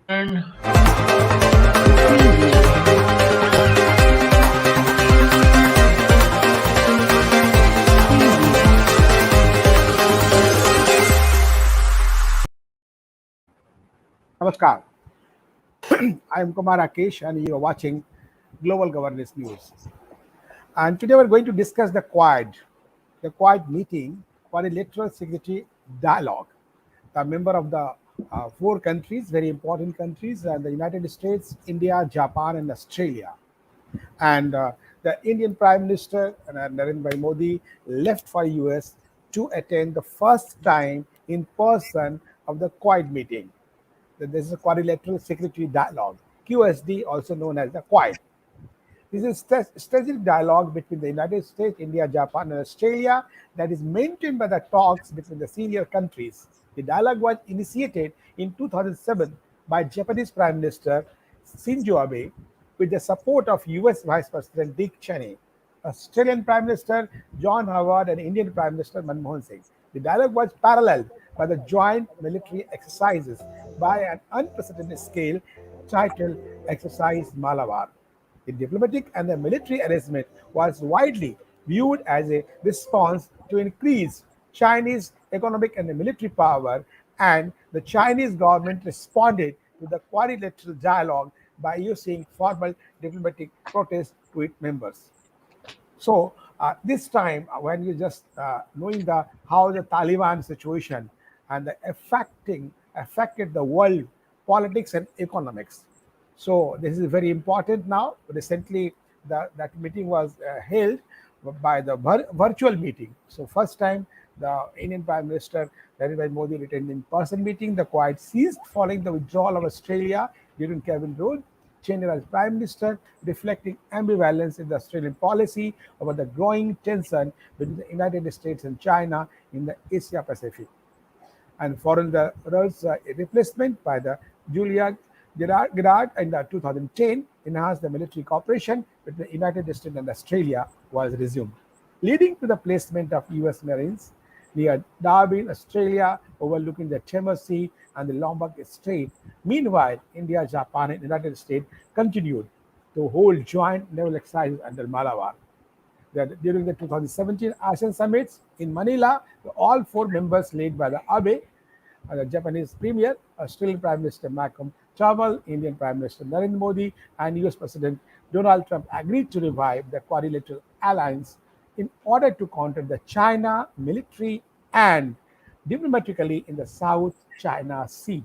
And Namaskar. I am Kumar Akesh and you are watching Global Governance News. And today we're going to discuss the Quad meeting, Quadrilateral Security Dialogue. The member of the four countries, very important countries, the United States, India, Japan, and Australia. And the Indian Prime Minister Narendra Modi left for US to attend the first time in person of the Quad meeting. This is a Quadrilateral Security Dialogue, QSD, also known as the Quad. This is strategic dialogue between the United States, India, Japan, and Australia that is maintained by the talks between the senior countries. The dialogue was initiated in 2007 by Japanese Prime Minister Shinzo Abe with the support of US Vice President Dick Cheney, Australian Prime Minister John Howard, and Indian Prime Minister Manmohan Singh. The dialogue was paralleled by the joint military exercises by an unprecedented scale titled Exercise Malabar. The diplomatic and the military arrangement was widely viewed as a response to increased Chinese economic and military power, and the Chinese government responded to the quadrilateral dialogue by issuing formal diplomatic protests to its members. So this time, when you just knowing the how the Taliban situation and the affected the world politics and economics. So this is very important now. Recently, that meeting was held by the virtual meeting. So first time the Indian Prime Minister Narendra Modi attended in-person meeting. The Quad ceased following the withdrawal of Australia during Kevin Rudd tenure as Prime Minister, reflecting ambivalence in the Australian policy over the growing tension between the United States and China in the Asia Pacific. And foreign the replacement by the Julia Gillard in the 2010 enhanced the military cooperation between the United States and Australia was resumed, leading to the placement of US Marines near Darwin, Australia, overlooking the Timor Sea and the Lombok Strait. Meanwhile, India, Japan, and United States continued to hold joint naval exercises under Malabar. That during the 2017 ASEAN summits in Manila, all four members led by the Abe, the Japanese Premier, Australian Prime Minister Malcolm Turnbull, Indian Prime Minister Narendra Modi, and US President Donald Trump agreed to revive the quadrilateral alliance in order to counter the China military and diplomatically in the South China Sea.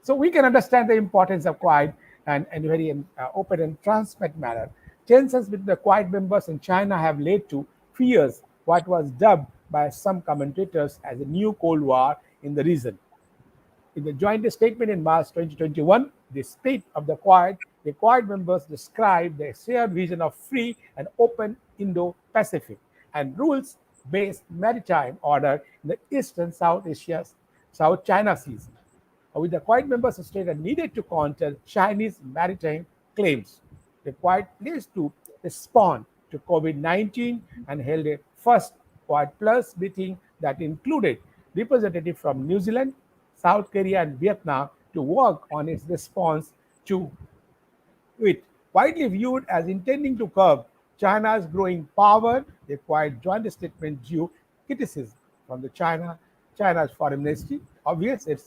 So we can understand the importance of Quad and very open and transparent manner. Tensions between the Quad members in China have led to fears what was dubbed by some commentators as a new Cold War in the region. In the joint statement in March 2021, the state of the Quad members described their shared vision of free and open Indo-Pacific and rules-based maritime order in the Eastern South Asia, South China Seas, with the Quad members stated needed to counter Chinese maritime claims. The Quad pledged to respond to COVID-19 and held a first Quad Plus meeting that included representatives from New Zealand, South Korea, and Vietnam to work on its response to it. Widely viewed as intending to curb China's growing power, the Quad joint statement drew criticism from the China's foreign ministry. Obvious, it's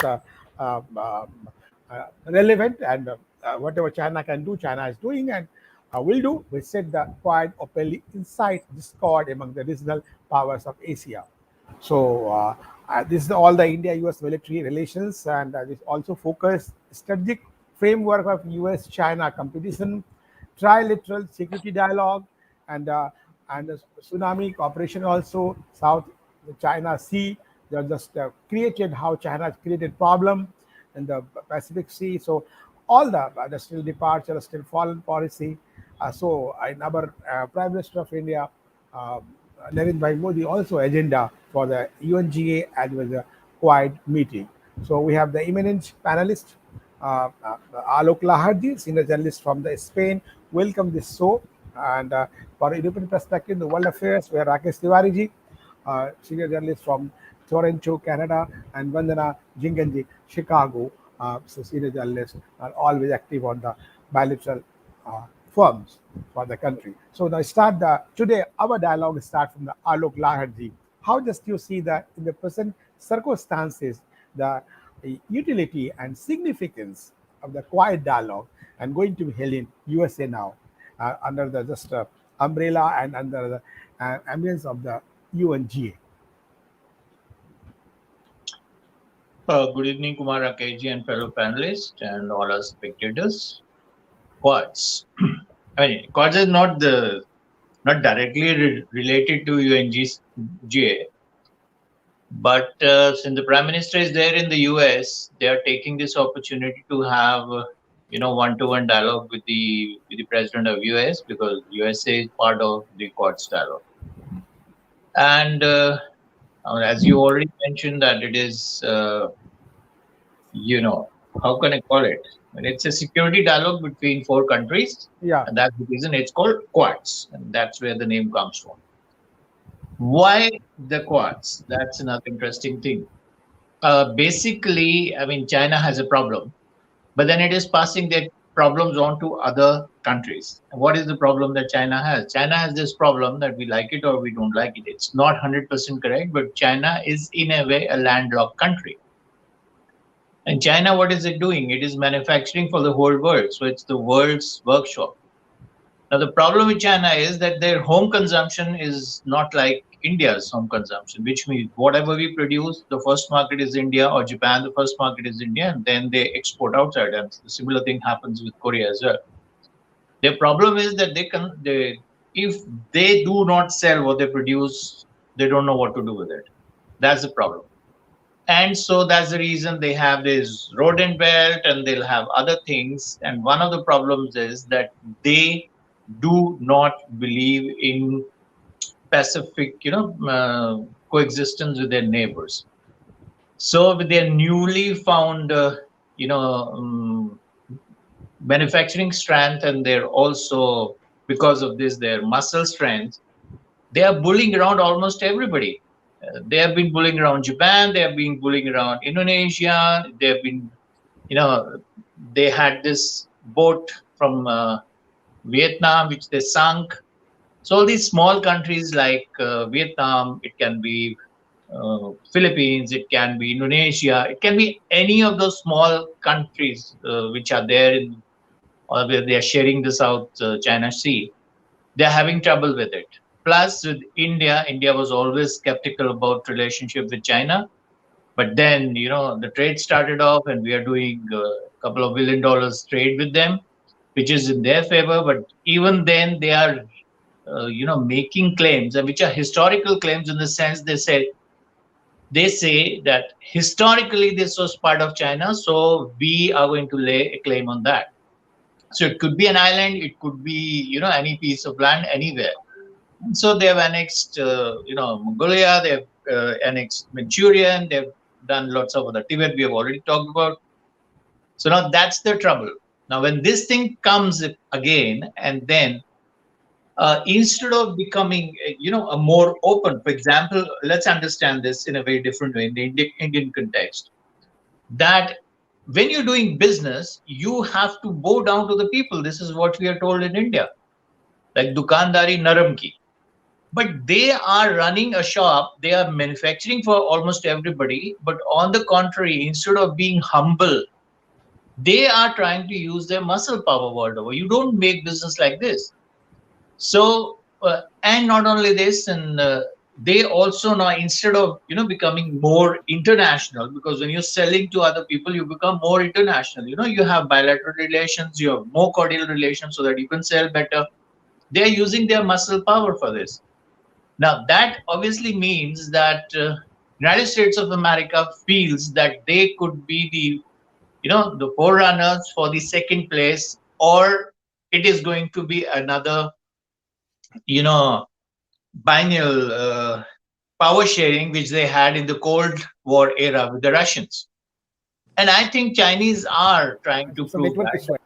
relevant, and whatever China can do, China is doing and will do. We said the Quad openly incite discord among the regional powers of Asia. So this is all the India-US military relations, and this also focus strategic framework of US-China competition, trilateral security dialogue, and the tsunami cooperation also South China Sea. They just created how China has created problem in the Pacific Sea. So all the still departure, still foreign policy. In our Prime Minister of India, uh, Narendra Modi, also agenda for the UNGA as well as the Quad meeting. So we have the eminent panelist, Alok Laharji, senior journalist from the Spain. Welcome this show. And for European perspective, the world affairs, where Rakesh Tiwari ji, senior journalist from Toronto, Canada, and Vandana Jinganji, Chicago. so senior journalists are always active on the bilateral firms for the country. So now start the today our dialogue start from the Alok Laharji. How just you see that in the present circumstances, the utility and significance of the quiet dialogue and going to be held in USA now under the just umbrella and under the ambience of the UNGA. Good evening, Kumar Rakesh and fellow panelists and all our spectators. Quads. I mean, Quads is not directly related to UNGA, but since the Prime Minister is there in the US, they are taking this opportunity to have one-to-one dialogue with the President of US, because USA is part of the Quads dialogue. And as you already mentioned, that it is how can I call it? It's a security dialogue between four countries. Yeah. And that's the reason it's called Quads. And that's where the name comes from. Why the Quads? That's another interesting thing. Basically, I mean, China has a problem, but then it is passing their problems on to other countries. And what is the problem that China has? China has this problem that we like it or we don't like it. It's not 100% correct, but China is in a way a landlocked country. And China, what is it doing? It is manufacturing for the whole world. So it's the world's workshop. Now, the problem with China is that their home consumption is not like India's home consumption, which means whatever we produce, the first market is India, or Japan, the first market is India, and then they export outside. And the similar thing happens with Korea as well. Their problem is that if they do not sell what they produce, they don't know what to do with it. That's the problem. And so that's the reason they have this road and belt, and they'll have other things. And one of the problems is that they do not believe in pacific, coexistence with their neighbors. So with their newly found, manufacturing strength, and they're also, because of this, their muscle strength, they are bullying around almost everybody. They have been bullying around Japan. They have been bullying around Indonesia. They have been, they had this boat from Vietnam, which they sunk. So all these small countries like Vietnam, it can be Philippines, it can be Indonesia, it can be any of those small countries which are there or where they are sharing the South China Sea. They're having trouble with it. Plus, with India was always skeptical about relationship with China. But then, the trade started off, and we are doing a couple of $1 billion trade with them, which is in their favor. But even then, they are, making claims, and which are historical claims in the sense they say that historically this was part of China, so we are going to lay a claim on that. So it could be an island, it could be, any piece of land anywhere. And so they have annexed, Mongolia, they've annexed Manchurian, they've done lots of other Tibet, we have already talked about. So now that's the trouble. Now, when this thing comes again, and then instead of becoming, a more open, for example, let's understand this in a very different way in the Indian context, that when you're doing business, you have to bow down to the people. This is what we are told in India, like Dukandari Naram ki. But they are running a shop, they are manufacturing for almost everybody. But on the contrary, instead of being humble, they are trying to use their muscle power world over. You don't make business like this. So, and not only this, and they also now, instead of, becoming more international, because when you're selling to other people, you become more international. You have bilateral relations, you have more cordial relations so that you can sell better. They're using their muscle power for this. Now, that obviously means that United States of America feels that they could be the forerunners for the second place, or it is going to be another, biennial power sharing, which they had in the Cold War era with the Russians. And I think Chinese are trying to prove that.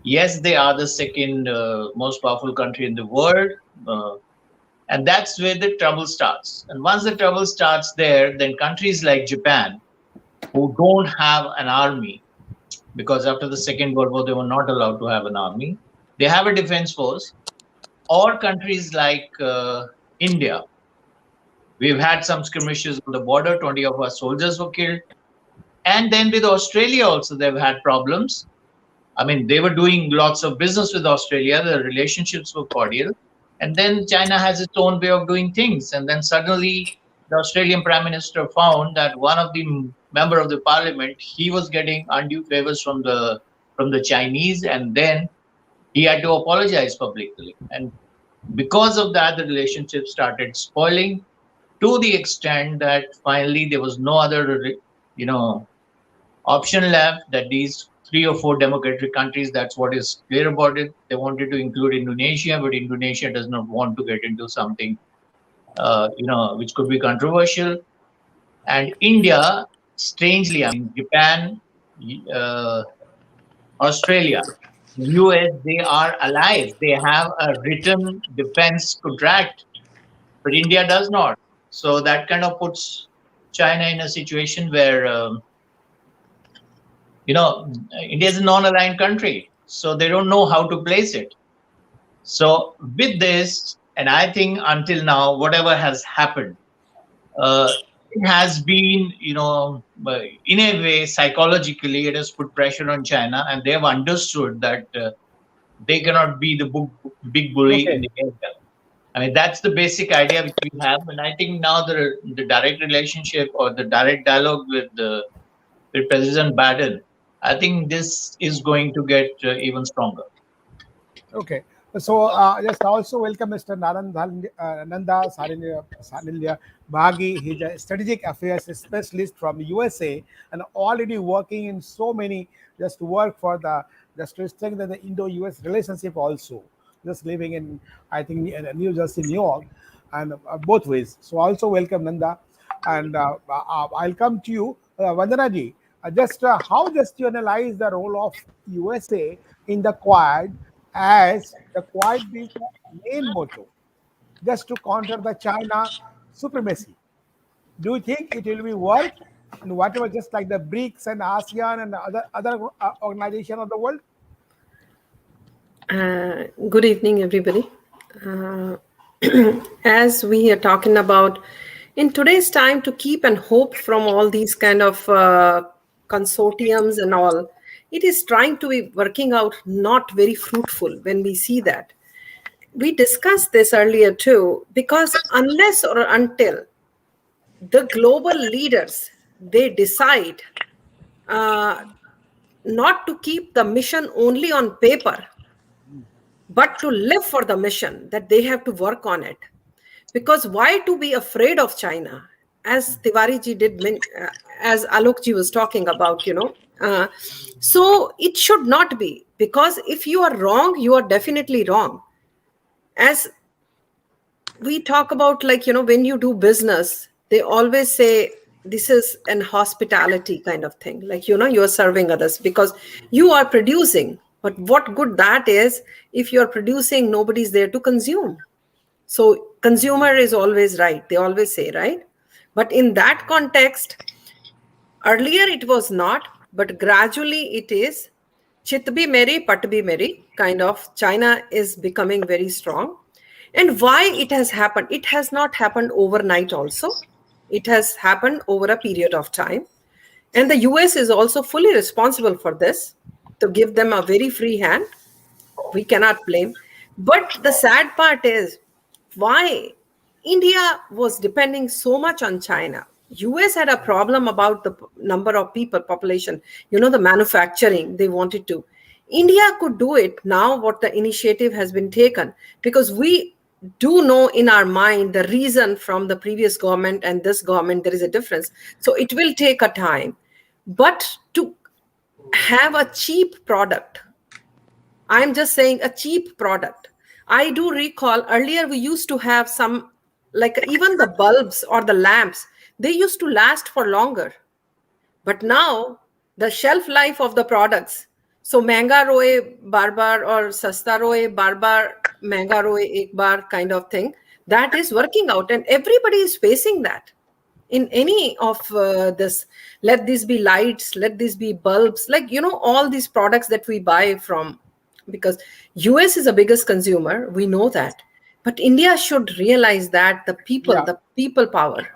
Yes, they are the second most powerful country in the world. And that's where the trouble starts. And once the trouble starts there, then countries like Japan, who don't have an army, because after the Second World War, they were not allowed to have an army. They have a defense force. Or countries like India. We've had some skirmishes on the border, 20 of our soldiers were killed. And then with Australia also, they've had problems. I mean, they were doing lots of business with Australia, the relationships were cordial. And then China has its own way of doing things. And then suddenly, the Australian Prime Minister found that one of the member of the parliament, he was getting undue favors from the Chinese, and then he had to apologize publicly. And because of that, the relationship started spoiling to the extent that finally there was no other, option left, that these 3 or 4 democratic countries, that's what is clear about it. They wanted to include Indonesia, but Indonesia does not want to get into something, which could be controversial. And India, strangely, I mean, Japan, Australia, US, they are allies. They have a written defense contract, but India does not. So that kind of puts China in a situation where, India is a non-aligned country, so they don't know how to place it. So with this, and I think until now, whatever has happened, it has been, in a way, psychologically, it has put pressure on China, and they have understood that they cannot be the big bully in the area. I mean, that's the basic idea which we have. And I think now the direct relationship or the direct dialogue with President Biden, I think this is going to get even stronger. Okay. So just also welcome Mr. Nanda Sanilya Bhagi. He's a strategic affairs specialist from USA and already working in so many, just to work for just to strengthen the Indo-US relationship also. Just living in, I think, New Jersey, New York, and both ways. So also welcome Nanda. And I'll come to you, Vandana ji. How just you analyze the role of USA in the Quad, as the Quad being the main motto, just to counter the China supremacy? Do you think it will be work in whatever, just like the BRICS and ASEAN and other organization of the world? Good evening, everybody. As we are talking about in today's time, to keep and hope from all these kind of consortiums and all, it is trying to be working out not very fruitful when we see that. We discussed this earlier too, because unless or until the global leaders, they decide not to keep the mission only on paper, but to live for the mission, that they have to work on it. Because why to be afraid of China? As Tiwari ji did, as Alok ji was talking about, so it should not be, because if you are wrong, you are definitely wrong. As we talk about, when you do business, they always say this is an hospitality kind of thing. You are serving others because you are producing. But what good that is if you're producing, nobody's there to consume. So consumer is always right. They always say, right? But in that context, earlier it was not, but gradually it is. Chit bhi meri, pat bhi meri kind of. China is becoming very strong. And why it has happened? It has not happened overnight also. It has happened over a period of time. And the US is also fully responsible for this, to give them a very free hand. We cannot blame. But the sad part is why India was depending so much on China. US had a problem about the number of people, population, the manufacturing they wanted to. India could do it now, what the initiative has been taken, because we do know in our mind the reason from the previous government and this government, there is a difference. So it will take a time. But to have a cheap product, I'm just saying a cheap product. I do recall earlier we used to have some, even the bulbs or the lamps, they used to last for longer. But now the shelf life of the products, so महंगा रोए बार बार और सस्ता रोए बार बार महंगा रोए एक बार kind of thing, that is working out, and everybody is facing that. in any of this. Let these be lights, let these be bulbs, like, all these products that we buy from, because US is the biggest consumer, we know that, but India should realize that the Yeah. people power.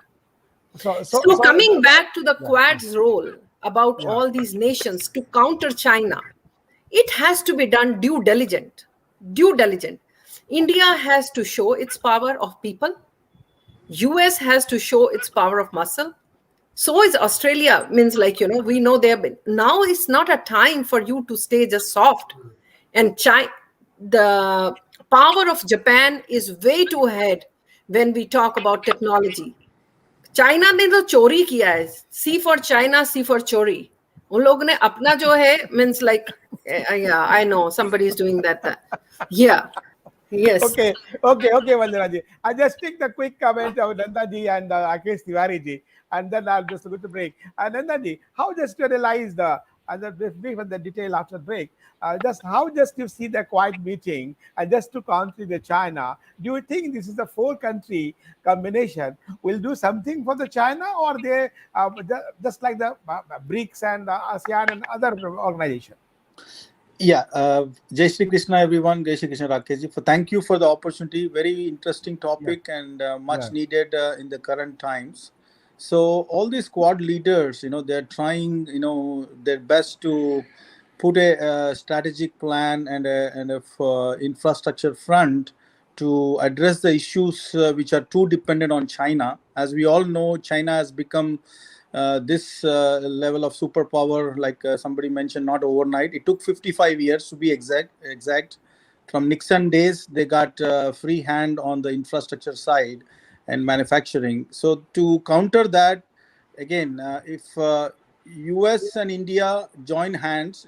So Coming back to the yeah. Quad's role about Yeah. all these nations to counter China, it has to be done due diligent. India has to show its power of people. US has to show its power of muscle. So is Australia. Means, like, we know they have been. Now it's not a time for you to stay just soft. And the power of Japan is way too ahead when we talk about technology. China ने तो चोरी किया है. C for China, C for चोरी. उन लोगों ने अपना जो है, means like, yeah, I know somebody is doing that. Yeah. Yes. Okay, Vandana ji. I just take the quick comment of Nanda ji and Rakesh Tiwari ji, and then I'll just go to break. Nanda ji, how just to realize and then brief the detail after break. Just how just you see the quiet meeting and just to counter the China. Do you think this is a 4-country combination will do something for the China, or they just like the BRICS and ASEAN and other organizations? Yeah, Jai Shri Krishna, everyone. Jai Shri Krishna, Rakesh ji. Thank you for the opportunity. Very interesting topic and much needed in the current times. So all these Quad leaders, they're trying, their best to put a strategic plan and a infrastructure front to address the issues which are too dependent on China. As we all know, China has become this level of superpower, like somebody mentioned, not overnight. It took 55 years to be exact. From Nixon days, they got free hand on the infrastructure side and manufacturing. So to counter that, again, if US and India join hands,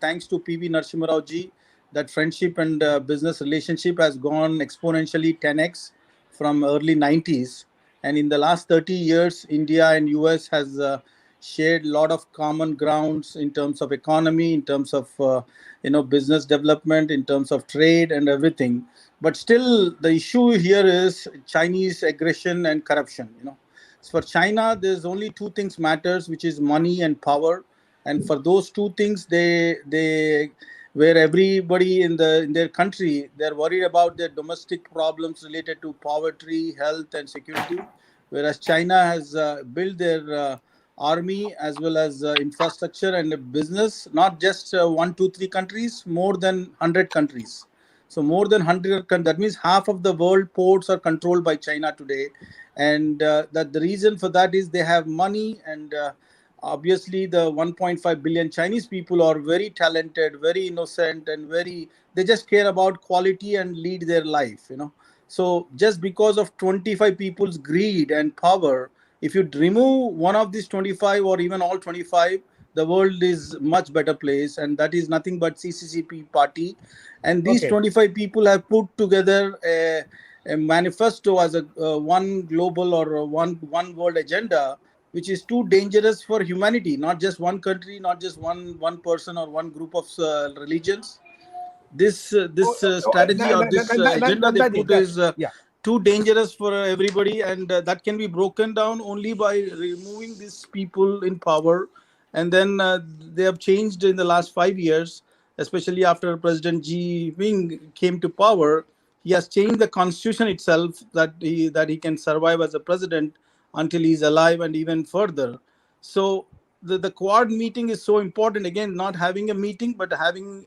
thanks to PV Narasimha Rao ji, that friendship and business relationship has gone exponentially 10x from early 90s. And in the last 30 years, India and US has shared a lot of common grounds in terms of economy, in terms of business development, in terms of trade and everything. But still, the issue here is Chinese aggression and corruption. So for China, there's only two things matters, which is money and power. And for those two things, they where everybody in their country, they're worried about their domestic problems related to poverty, health, and security, whereas China has built their army as well as infrastructure and business, not just 1, 2, 3 countries, more than 100 countries. So more than 100, that means half of the world ports are controlled by China today. And that the reason for that is they have money, and obviously the 1.5 billion Chinese people are very talented, very innocent, and they just care about quality and lead their life. So just because of 25 people's greed and power, if you remove one of these 25 or even all 25, the world is much better place. And that is nothing but CCCP party. And these 25 people have put together a manifesto as a one global or one world agenda, which is too dangerous for humanity, not just one country, not just one person or one group of religions. This strategy or this agenda they put is too dangerous for everybody, and that can be broken down only by removing these people in power. And then they have changed in the last 5 years, especially after President Xi Jinping came to power. He has changed the constitution itself that he can survive as a president until he's alive and even further. So the Quad meeting is so important. Again, not having a meeting, but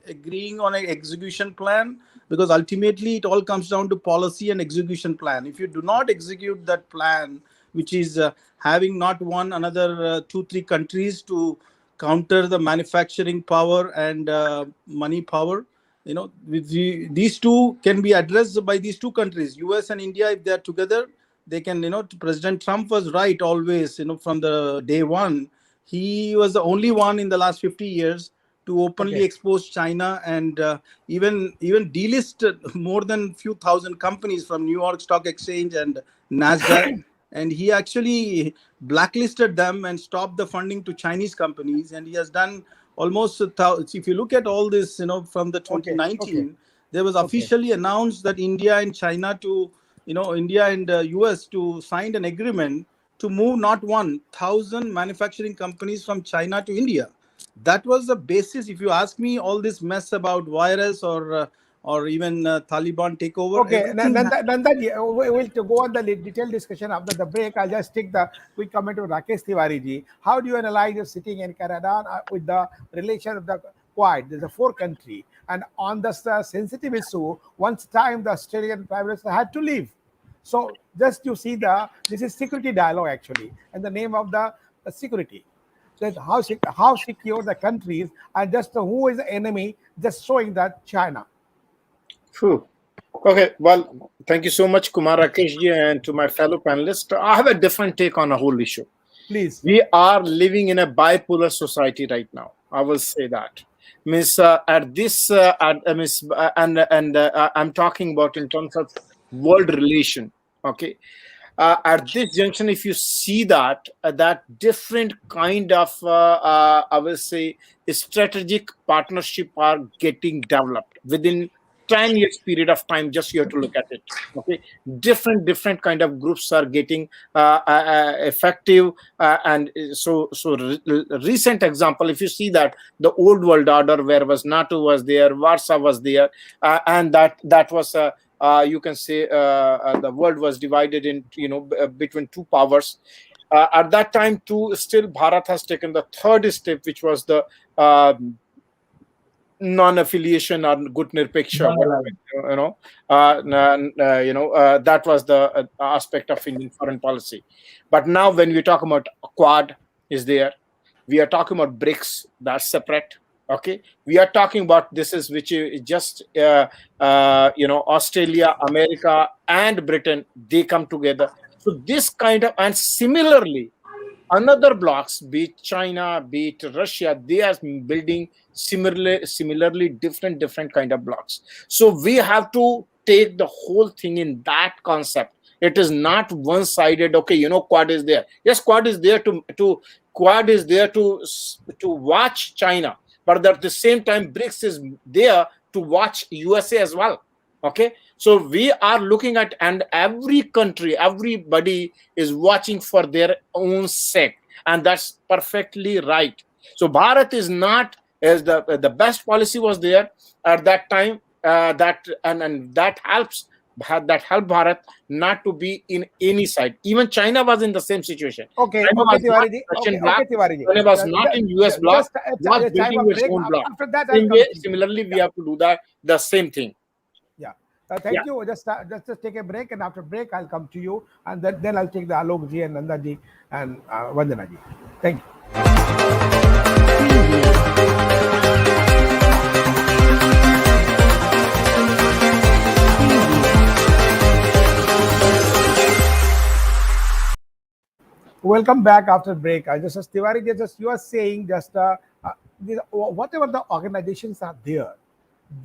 agreeing on an execution plan, because ultimately it all comes down to policy and execution plan. If you do not execute that plan, which is having not one another 2-3 countries to counter the manufacturing power and money power, these two can be addressed by these two countries, US and India. If they are together, they can. President Trump was right always. From the day one, he was the only one in the last 50 years to openly expose China, and even delisted more than few thousand companies from New York Stock Exchange and NASDAQ. And he actually blacklisted them and stopped the funding to Chinese companies. And he has done almost if you look at all this, from the 2019, there was officially announced that India and China India and US to sign an agreement to move not 1,000 manufacturing companies from China to India. That was the basis. If you ask me, all this mess about virus or even Taliban takeover. Okay, everything Nandaji, we'll to go on the detailed discussion after the break. I'll just take the quick comment to Rakesh Tiwari ji. How do you analyze your sitting in Canada with the relation of the Quad? There's a four country, and on the sensitive issue, once time the Australian Prime Minister had to leave. So just you see this is security dialogue actually, and the name of the security. That how secure the countries and just who is the enemy, just showing that China. Phew. Okay, well, thank you so much, Kumar Rakeshji, and to my fellow panelists. I have a different take on a whole issue. Please. We are living in a bipolar society right now. I will say that. I'm talking about in terms of world relation. Okay. At this junction, if you see that different kind of, I will say, strategic partnership are getting developed within 10 years period of time. Just you have to look at it. Okay, different kind of groups are getting effective, and so recent example, if you see that the old world order, where was NATO was there, Warsaw was there, and that was you can say the world was divided in between two powers. At that time too, still Bharat has taken the third step, which was the non-affiliation or Gut Nirpeksha, that was the aspect of Indian foreign policy. But now when we talk about Quad is there, we are talking about BRICS, that's separate. Okay, we are talking about this is which is just Australia, America, and Britain, they come together. So this kind of, and similarly, another blocks, be it China, be it Russia, they are building similarly different kind of blocks. So we have to take the whole thing in that concept. It is not one-sided. Okay, Quad is there. Yes, Quad is there to watch China, but at the same time, BRICS is there to watch USA as well. Okay, so we are looking at, and every country, everybody is watching for their own sake, and that's perfectly right. So Bharat is not, as the best policy was there at that time, that helped Bharat not to be in any side. Even China was in the same situation. Okay, China was not Russian bloc. China was not in US bloc. Was building its own bloc. After that, similarly, we have to do the same thing. Yeah. Thank you. Just take a break, and after break, I'll come to you, and then I'll take the Alok ji and Nanda ji and Vandana ji. Thank you. Welcome back after break. Just Tiwari, you are saying whatever the organizations are there,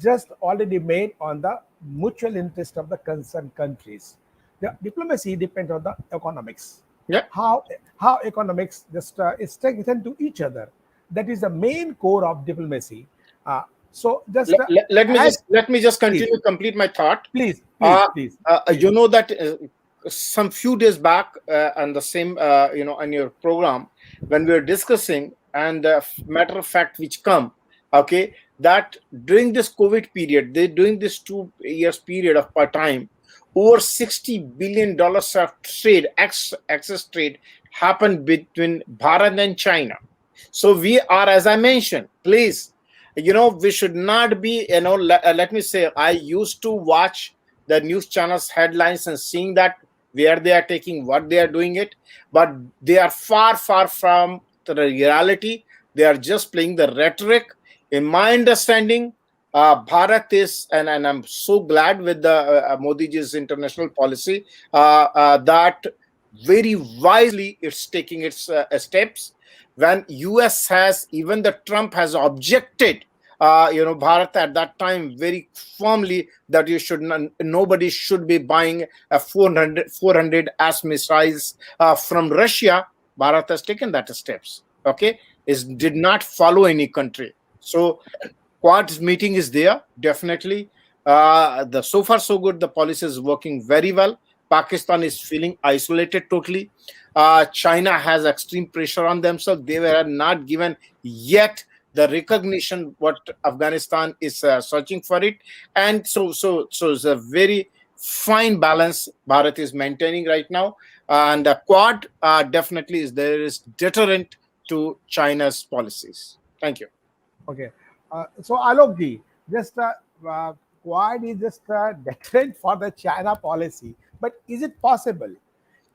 just already made on the mutual interest of the concerned countries. The diplomacy depends on the economics. Yeah. How economics just is strengthened to each other. That is the main core of diplomacy. So just let me just continue to complete my thought. Please. You know that some few days back on the same on your program, when we were discussing, and matter of fact which come, okay, that during this COVID period, during this 2 years period of time, over $60 billion of trade, excess trade, happened between Bharat and China. So we are, as I mentioned, please, we should not be, let me say, I used to watch the news channels headlines and seeing that where they are taking, what they are doing it, but they are far from the reality. They are just playing the rhetoric. In my understanding, Bharat is, and I'm so glad with the Modi ji's international policy, that very wisely it's taking its steps. When US has, even the Trump has objected, Bharat at that time very firmly that nobody should be buying 400 AS missiles from Russia. Bharat has taken that steps. Okay, did not follow any country. So Quad meeting is there, definitely. So far so good. The policy is working very well. Pakistan is feeling isolated totally. China has extreme pressure on themselves. They were not given yet the recognition what Afghanistan is searching for it, and so it's a very fine balance Bharat is maintaining right now, and the Quad definitely is deterrent to China's policies. Thank you. Okay. So Alokji, just Quad is just a deterrent for the China policy, but is it possible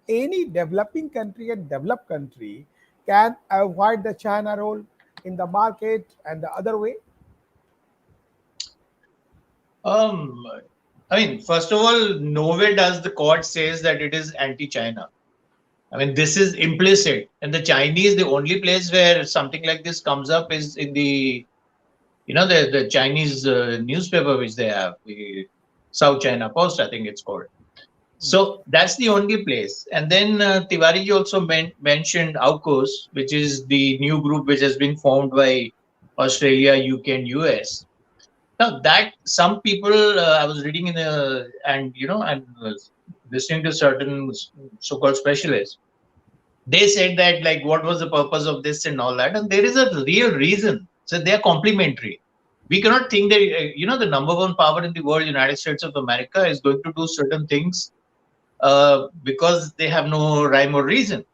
any developing country and developed country can avoid the China role in the market and the other way? I mean, first of all, nowhere does the Quad says that it is anti-China. I mean, this is implicit. And the Chinese, the only place where something like this comes up is in the, the Chinese newspaper which they have, the South China Post, I think it's called. So that's the only place. And then Tiwari ji also mentioned AUKUS, which is the new group which has been formed by Australia, UK, and US. Now that some people I was reading and listening to certain so-called specialists, they said that like what was the purpose of this and all that, and there is a real reason. So they are complementary. We cannot think that the number one power in the world, United States of America, is going to do certain things because they have no rhyme or reason.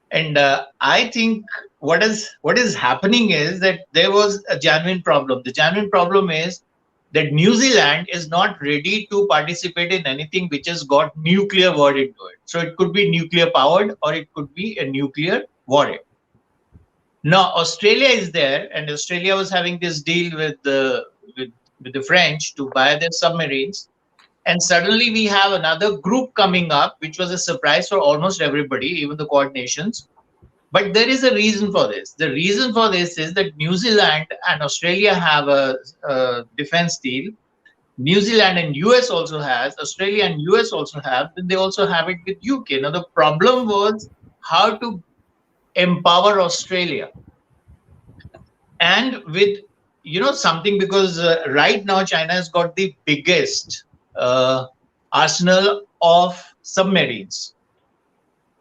And I think what is happening is that there was a genuine problem. The genuine problem is that New Zealand is not ready to participate in anything which has got nuclear word into it. So it could be nuclear powered or it could be a nuclear warhead. Now Australia is there, and Australia was having this deal with the French to buy their submarines. And suddenly we have another group coming up, which was a surprise for almost everybody, even the Quad nations. But there is a reason for this. The reason for this is that New Zealand and Australia have a defense deal. New Zealand and US also has, Australia and US also have, and they also have it with UK. Now the problem was how to empower Australia. And with, something, because right now China has got the biggest arsenal of submarines,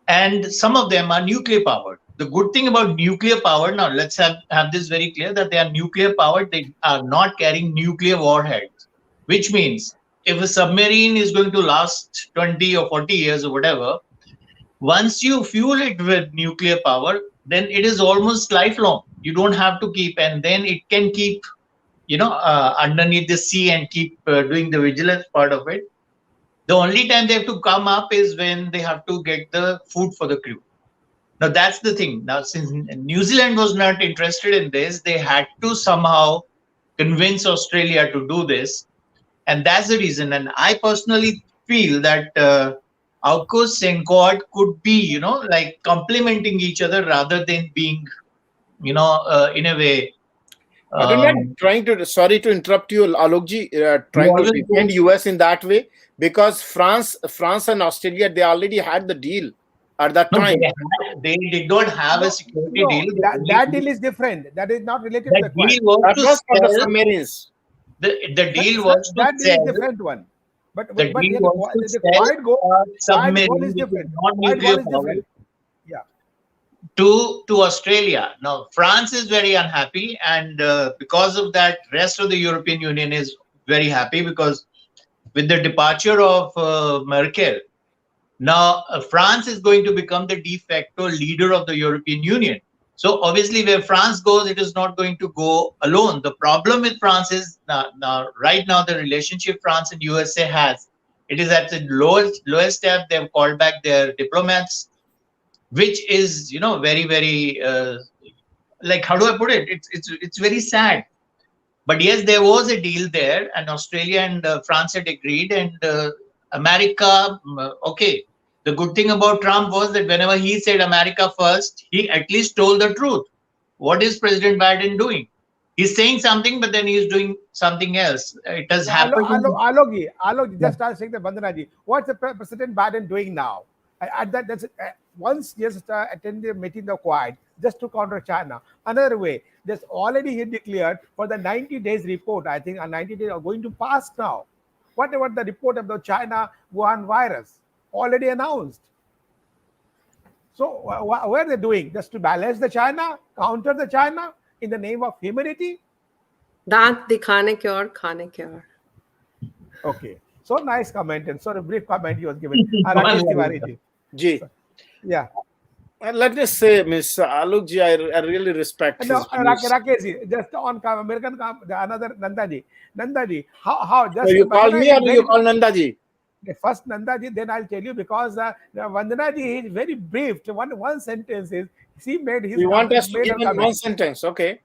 and some of them are nuclear powered. The good thing about nuclear power, now let's have this very clear, that they are nuclear powered. They are not carrying nuclear warheads, which means if a submarine is going to last 20 or 40 years or whatever, once you fuel it with nuclear power, then it is almost lifelong. You don't have to keep, and then it can keep underneath the sea and keep doing the vigilance part of it. The only time they have to come up is when they have to get the food for the crew. Now that's the thing. Now since New Zealand was not interested in this, they had to somehow convince Australia to do this. And that's the reason. And I personally feel that AUKUS and Quad could be, like complementing each other rather than being, in a way. They're not trying to, sorry to interrupt you, Alokji, trying to defend US in that way, because France and Australia, they already had the deal at that time. They did not have a security deal. That deal is different. That is not related to the deal was for the submarines. The deal was to that sell. Is different one. But the deal was to sell submarine is different. not nuclear power. Yeah. To Australia. Now France is very unhappy, and because of that, rest of the European Union is very happy, because with the departure of Merkel, now France is going to become the de facto leader of the European Union. So obviously, where France goes, it is not going to go alone. The problem with France is now right now the relationship France and USA has, it is at the lowest step. They have called back their diplomats, which is very, very like, how do I put it? It's very sad. But yes, there was a deal there, and Australia and France had agreed, and America. Okay, the good thing about Trump was that whenever he said America first, he at least told the truth. What is President Biden doing? He's saying something, but then he's doing something else. It has happened. Alokji, just start saying the Vandanaji. What's the President Biden doing now? Once just attended a meeting of Quad just to counter China. Another way, there's already he declared for the 90 days report. I think 90 days are going to pass now. What about the report of the China Wuhan virus? Already announced. So what are they doing? Just to balance the China, counter the China in the name of humanity? दांत दिखाने के और खाने के और. Okay. So nice comment and sort of brief comment you was given. Rakesh Tiwari ji. Ji. Yeah. Let me say, Miss Alok ji, I really respect his No, views. Rakesh ji, just on American, another Nanda ji. Nanda ji, how just. So you call me or you call Nanda ji? First Nanda ji, then I'll tell you, because Vandana ji is very brief. One sentence is, he made his. You want us to made give a in comment. one sentence, okay?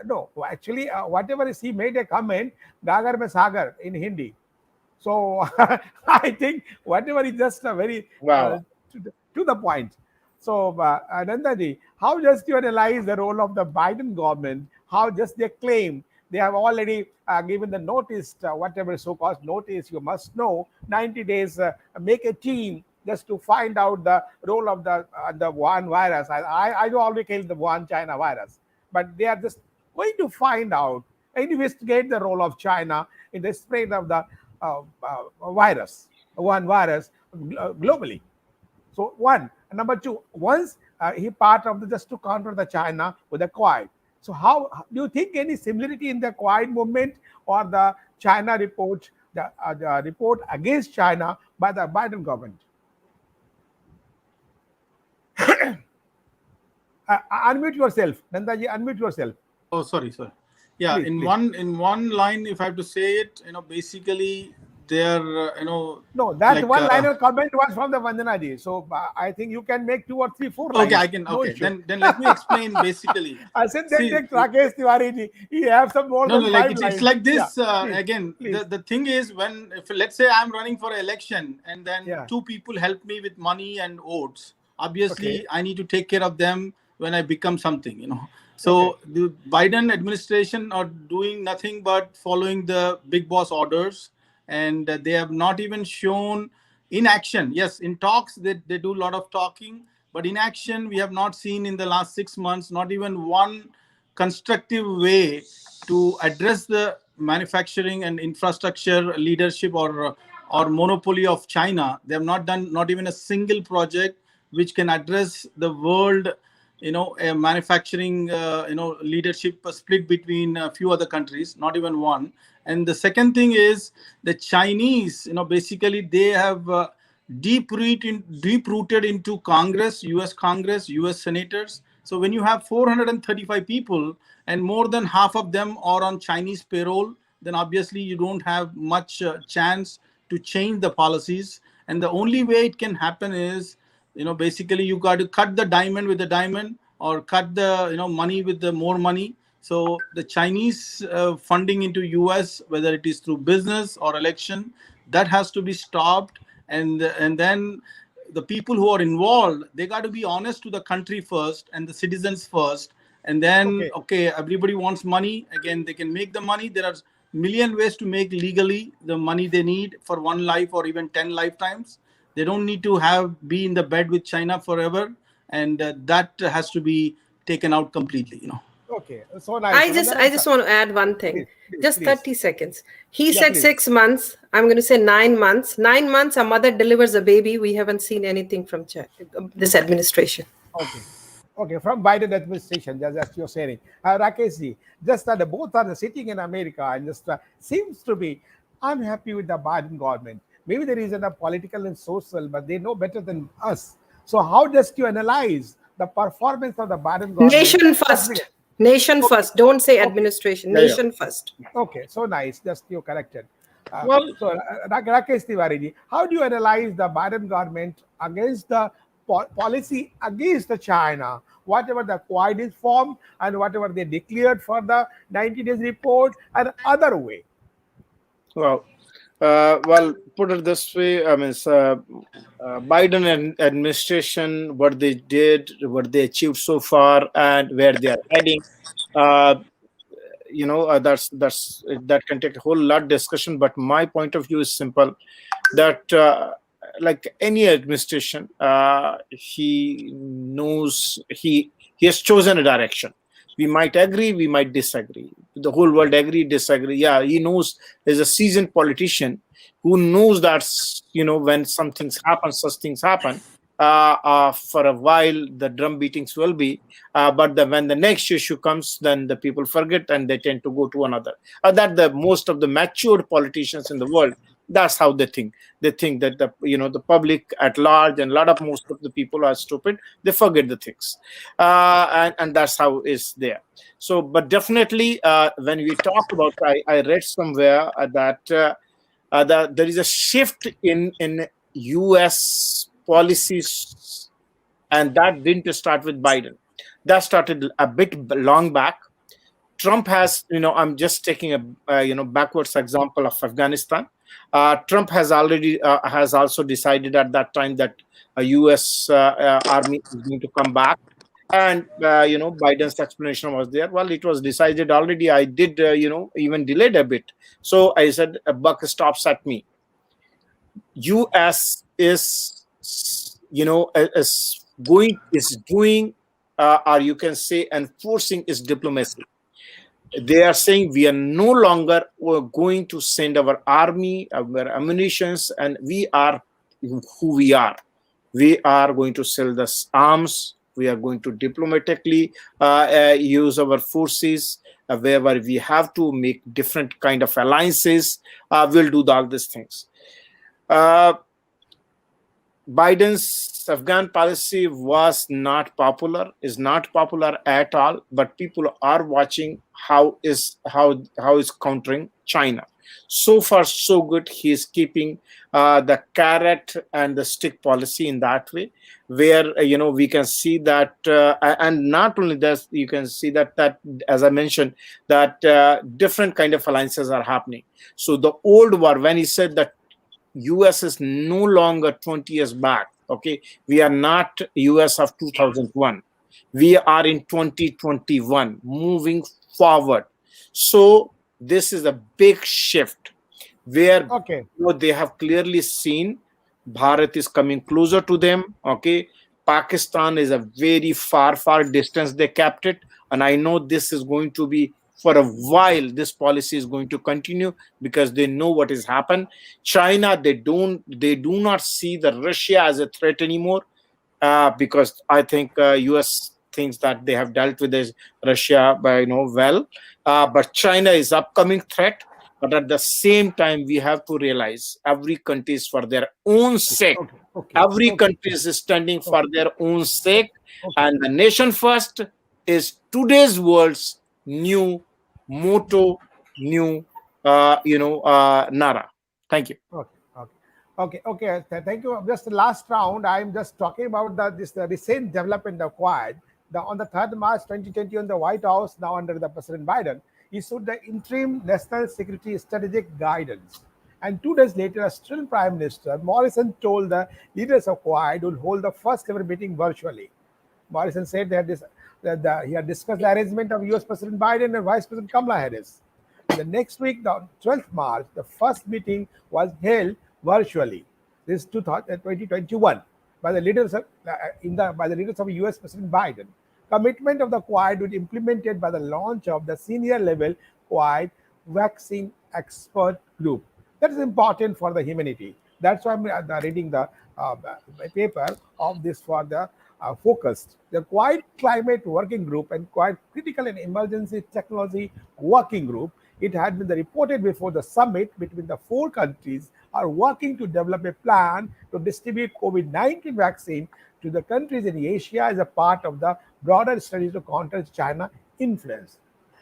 No, actually, whatever is, he made a comment, Gagar mein Sagar in Hindi. So I think whatever is just a very Wow. to the point. So Nanda ji, how just you analyze the role of the Biden government? How just they claim they have already given the notice, whatever so-called notice, you must know, 90 days, make a team just to find out the role of the Wuhan virus. I do already kill the Wuhan China virus, but they are just going to find out, investigate the role of China in the spread of the virus, Wuhan virus globally. So one. Number two, once he part of the just to counter the China with the Quad. So how do you think any similarity in the Quad movement or the China report, the report against China by the Biden government? Unmute yourself, Nandaji. Unmute yourself. Oh, sorry. Yeah, Please, in one line, if I have to say it, basically they're No, that like, one liner comment was from the Vandana ji. So I think you can make 2 or 3, 4 lines. Okay, I can. No Okay, issue. then let me explain basically. I said See, take Rakesh Tiwari ji. He have some more No, than like 5 it's lines. like this. Yeah, please, Again, please. the thing is, if let's say I'm running for election and then Yeah. 2 people help me with money and votes, obviously Okay. I need to take care of them when I become something. So the Biden administration are doing nothing but following the big boss orders, and they have not even shown in action. Yes, in talks they do a lot of talking, but in action we have not seen in the last 6 months not even one constructive way to address the manufacturing and infrastructure leadership or monopoly of China. They have not done not even a single project which can address the world a manufacturing leadership split between a few other countries, not even one. And the second thing is the Chinese, basically they have deep-rooted into Congress, US senators. So when you have 435 people and more than half of them are on Chinese payroll, then obviously you don't have much chance to change the policies. And the only way it can happen is, basically you got to cut the diamond with the diamond or cut the, money with the more money. So the Chinese funding into US, whether it is through business or election, that has to be stopped. And then the people who are involved, they got to be honest to the country first and the citizens first. And then, okay, everybody wants money. Again, they can make the money. There are million ways to make legally the money they need for one life or even 10 lifetimes. They don't need to be in the bed with China forever. And that has to be taken out completely, Okay, so nice. I just want to add one thing. Just please. 30 seconds. He said please. 6 months. I'm going to say 9 months. 9 months, a mother delivers a baby. We haven't seen anything from this administration. Okay, from Biden administration, just you're saying. Rakesh ji, just that both are sitting in America and just seems to be unhappy with the Biden government. Maybe there is a political and social, but they know better than us. So how just you analyze the performance of the Biden government? Nation first. Nation first. Don't say administration. Nation first. Okay, so nice. Just you corrected. Well, Rakesh Tiwari ji, how do you analyze the Biden government against the policy against the China? Whatever the Quad is formed and whatever they declared for the 90 days report and other way. Well, put it this way, I mean, Biden administration, what they did, what they achieved so far, and where they are heading, that can take a whole lot discussion. But my point of view is simple: that like any administration, he knows he has chosen a direction. We might agree, we might disagree. The whole world agree, disagree. Yeah, he knows as a seasoned politician who knows that when some things happen, such things happen. for a while the drum beatings will be, but when the next issue comes, then the people forget and they tend to go to another. That the most of the matured politicians in the world, that's how they think. They think that the public at large and most of the people are stupid. They forget the things, and that's how it's there. So, but definitely, when we talk about, I read somewhere that there is a shift in U.S. policies, and that didn't start with Biden. That started a bit long back. Trump has, I'm just taking a backwards example of Afghanistan. Trump has also decided at that time that a U.S. army is going to come back, and Biden's explanation was there. Well, it was decided already. I did even delayed a bit. So I said, a buck stops at me. U.S. is doing, or you can say enforcing its diplomacy. They are saying we are no longer going to send our army, our ammunitions, and we are who we are. We are going to sell the arms. We are going to diplomatically use our forces wherever we have to make different kind of alliances. We'll do all these things. Biden's Afghan policy was not popular, is not popular at all, but people are watching how is countering China. So far, so good. He is keeping the carrot and the stick policy in that way, where we can see that, and not only that, you can see that as I mentioned, that different kind of alliances are happening. So the old war, when he said that US is no longer 20 years back. Okay, we are not US of 2001. We are in 2021, moving forward. So this is a big shift where they have clearly seen Bharat is coming closer to them. Okay, Pakistan is a very far distance. They kept it, and I know this is going to be for a while. This policy is going to continue because they know what has happened. China, they do not see the Russia as a threat anymore, because I think US thinks that they have dealt with this Russia well, but China is upcoming threat. But at the same time, we have to realize every country is for their own sake. Every country is standing for their own sake, and the nation first is today's world's new motto, new nara. Thank you. Okay. Thank you. Just the last round. I'm just talking about the recent development acquired. On the 3rd March 2020, on the White House, now under the President Biden, issued the interim national security strategic guidance. And 2 days later, Australian Prime Minister Morrison told the leaders of Quad would hold the first ever meeting virtually. Morrison said that he had discussed the arrangement of US President Biden and Vice President Kamala Harris. The next week, the 12th March, the first meeting was held virtually. This is 2021 by the leaders of US President Biden. Commitment of the Quad would be implemented by the launch of the senior level Quad vaccine expert group. That is important for the humanity. That's why I'm reading the paper of this for the focused. The Quad Climate Working Group and Quad Critical and Emergency Technology Working Group, it had been reported before the summit between the 4 countries are working to develop a plan to distribute COVID-19 vaccine to the countries in Asia as a part of the broader strategy to counter China influence.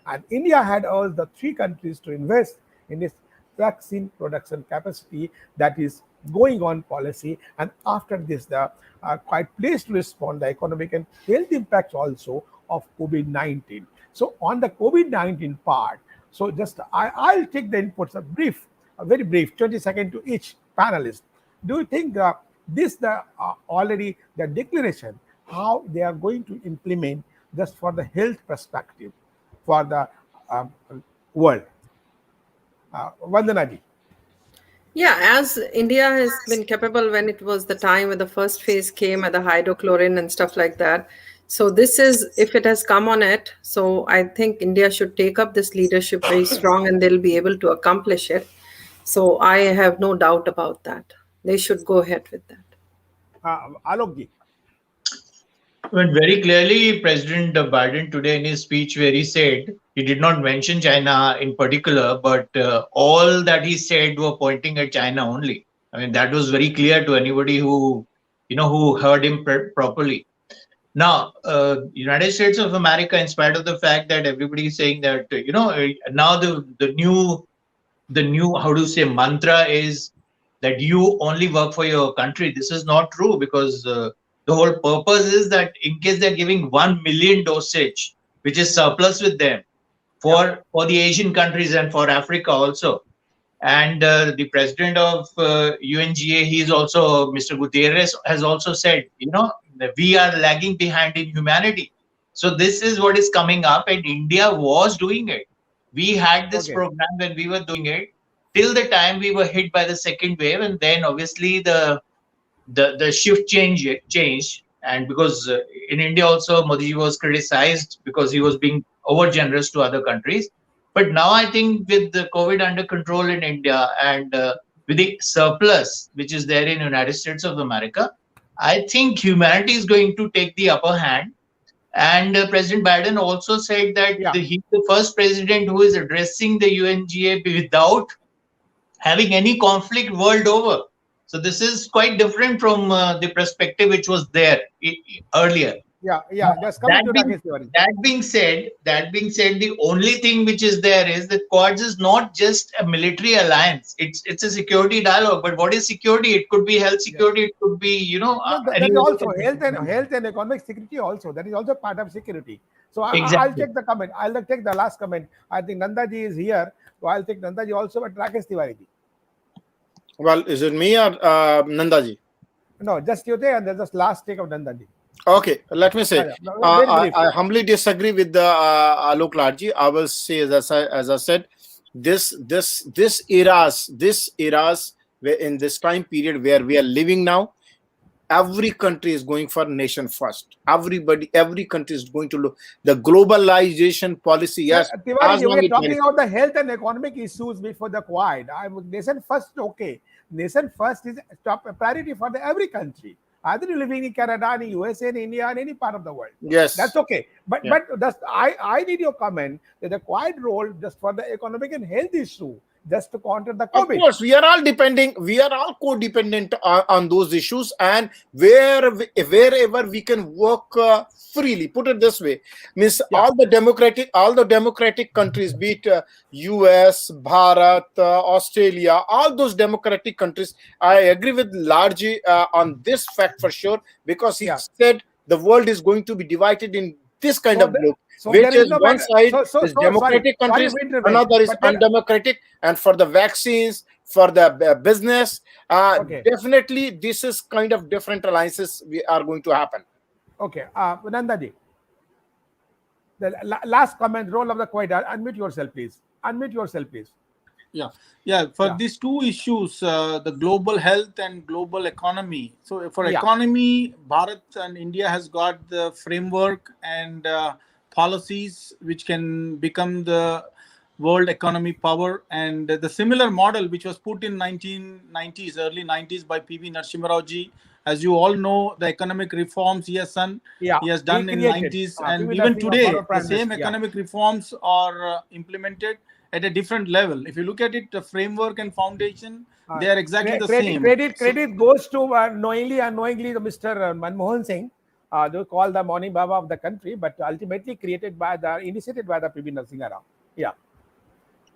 And India had urged the 3 countries to invest in its vaccine production capacity, that is going on policy. And after this, the quite pleased to respond the economic and health impacts also of COVID-19. So on the COVID-19 part, so just I'll take the inputs, a very brief, 20 seconds to each panelist. Do you think already the declaration, how they are going to implement just for the health perspective for the world? Vandana ji. Yeah, as India has been capable when it was the time when the first phase came at the hydrochlorine and stuff like that. So this is, if it has come on it, so I think India should take up this leadership very strong and they'll be able to accomplish it. So I have no doubt about that. They should go ahead with that. Alokji. But very clearly, President Biden today in his speech, where he said he did not mention China in particular, but all that he said were pointing at China only. I mean, that was very clear to anybody who, who heard him properly. Now, United States of America, in spite of the fact that everybody is saying that, now the new how to say mantra is that you only work for your country. This is not true, because the whole purpose is that in case they're giving 1 million dosage, which is surplus with them for the Asian countries and for Africa also. And the president of UNGA, he's also, Mr. Gutierrez, has also said, we are lagging behind in humanity. So this is what is coming up, and India was doing it. We had this program when we were doing it till the time we were hit by the second wave, and then obviously the shift changed, and because in India also Modi was criticized because he was being over generous to other countries. But now I think with the COVID under control in India and with the surplus which is there in United States of America, I think humanity is going to take the upper hand. And President Biden also said that he's the first president who is addressing the UNGA without having any conflict world over. So this is quite different from the perspective which was there earlier. Just coming to that being said, the only thing which is there is that Quads is not just a military alliance. It's a security dialogue. But what is security? It could be health security. It could be, that is also health and economic security also. That is also part of security. So exactly. I'll take the comment. I'll take the last comment. I think Nandaji is here. So I'll take Nandaji also, but Rakesh Tiwari. Well, is it me or Nandaji? No, just you there, and there's just last take of Nandaji. Okay, let me say, I humbly disagree with the Alok Ladji. I will say, as I said, this eras where in this time period where we are living now, every country is going for nation first. Every country is going to look the globalization policy. Yes, Tiwari, we are talking about the health and economic issues before the Quad. Nation first, okay. Nation first is top priority for every country. Either you're living in Canada, in USA, in India, in any part of the world. Yes, that's okay. But I need your comment that the Quad role just for the economic and health issue, just to counter the COVID. Of course, we are all codependent on those issues, and wherever we can work freely. Put it this way, means all the democratic countries, be it US, Bharat, Australia, all those democratic countries. I agree with Largy on this fact for sure, because he said the world is going to be divided in this kind of group. Which is one side is democratic countries, another is undemocratic, and for the vaccines, for the business, definitely this is kind of different alliances we are going to happen. Okay, Nandaji, the last comment, role of the Quad. Unmute yourself, please. Yeah. For these two issues, the global health and global economy. So for economy, Bharat and India has got the framework and policies which can become the world economy power, and the similar model which was put in early 90s by PV Narasimha Rao ji. As you all know, the economic reforms he has done in 90s, and even today the same economic reforms are implemented at a different level. If you look at it, the framework and foundation, they are exactly the same. Credit goes to knowingly unknowingly Mr. Manmohan Singh. They call the morning Baba of the country, but ultimately initiated by the PV Narasimha Rao.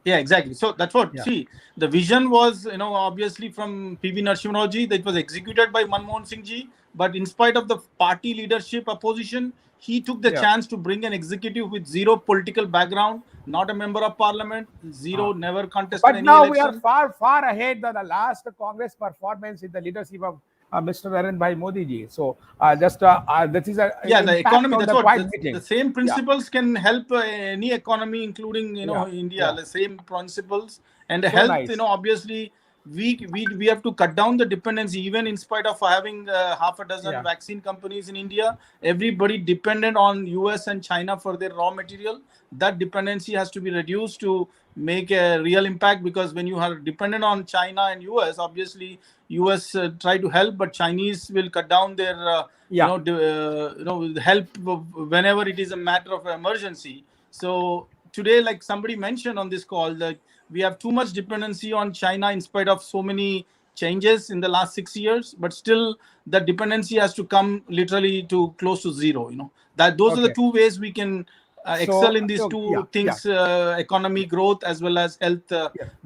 Yeah, exactly. So that's what, see, the vision was, obviously from PV Narasimha Rao ji, that was executed by Manmohan Singh ji, but in spite of the party leadership opposition, he took the chance to bring an executive with zero political background, not a member of parliament, never contested any now election. We are far ahead than the last Congress performance in the leadership of Mr. Narendra Bhai Modi ji. So this is the economy. That's what the same principles can help any economy, including India. The same principles and so health. Nice. Obviously we have to cut down the dependency. Even in spite of having half a dozen vaccine companies in India, everybody dependent on US and China for their raw material. That dependency has to be reduced to make a real impact, because when you are dependent on China and US, obviously US try to help, but Chinese will cut down their help whenever it is a matter of emergency. So today, like somebody mentioned on this call, that we have too much dependency on China in spite of so many changes in the last 6 years, but still the dependency has to come literally to close to zero. That those are the two ways we can excel in these two things: economy growth as well as health,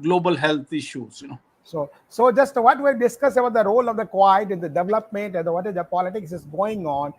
global health issues. So just what we discussed about the role of the Quad in the development and what is the politics is going on.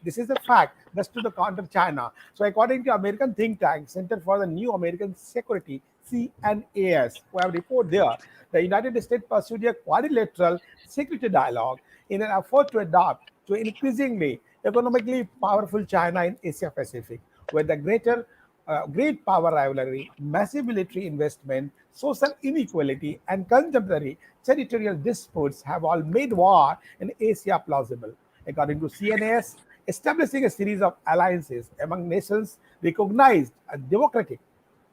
This is a fact. Just to the counter China. So according to American think tank Center for the New American Security, CNAS, who have report there, the United States pursued a quadrilateral security dialogue in an effort to adapt to increasingly economically powerful China in Asia Pacific, where the great power rivalry, massive military investment, social inequality, and contemporary territorial disputes have all made war in Asia plausible. According to CNAS, establishing a series of alliances among nations recognized as democratic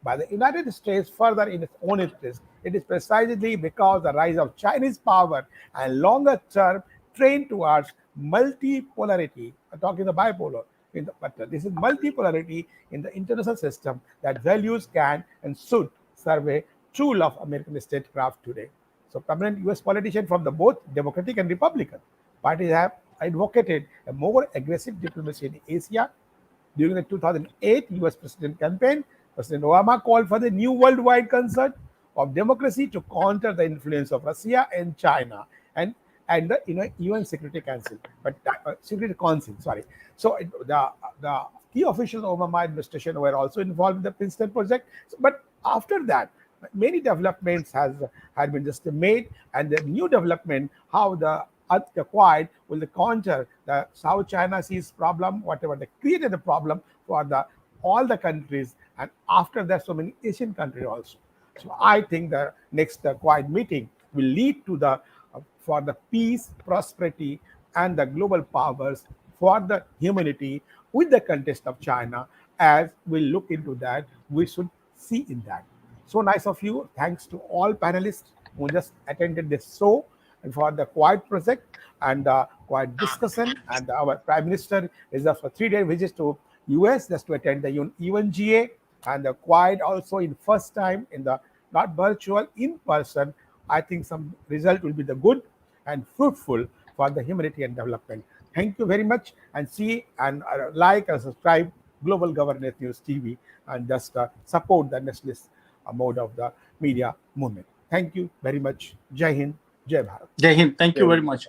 by the United States further in its own interest. It is precisely because the rise of Chinese power and longer-term trend towards multipolarity, I'm talking the bipolar, but this is multipolarity in the international system that values can and should serve a true love of American statecraft today. So prominent US politicians from the both Democratic and Republican parties have advocated a more aggressive diplomacy in Asia. During the 2008 US president campaign, President Obama called for the new worldwide concert of democracy to counter the influence of Russia and China and the UN Security Council, Security Council. Sorry. So the key officials of Obama administration were also involved in the Princeton project. But after that, many developments had been just made, and the new development how the Quad will counter the South China Sea's problem, whatever they created the problem for all the countries, and after that, so many Asian countries also. So I think the next Quad meeting will lead to for the peace, prosperity, and the global powers for the humanity with the context of China. As we look into that, we should see in that. So nice of you. Thanks to all panelists who just attended this show and for the Quad project and Quad discussion. And our Prime Minister is a 3-day visit to US just to attend the UNGA, and the Quad also in first time in the not virtual, in person. I think some result will be the good and fruitful for the humanity and development. Thank you very much, and see and like and subscribe Global Governance News TV, and just support the nationalist mode of the media movement. Thank you very much. Jai Hind, Jai Bharat. Jai Hind. Thank you very much.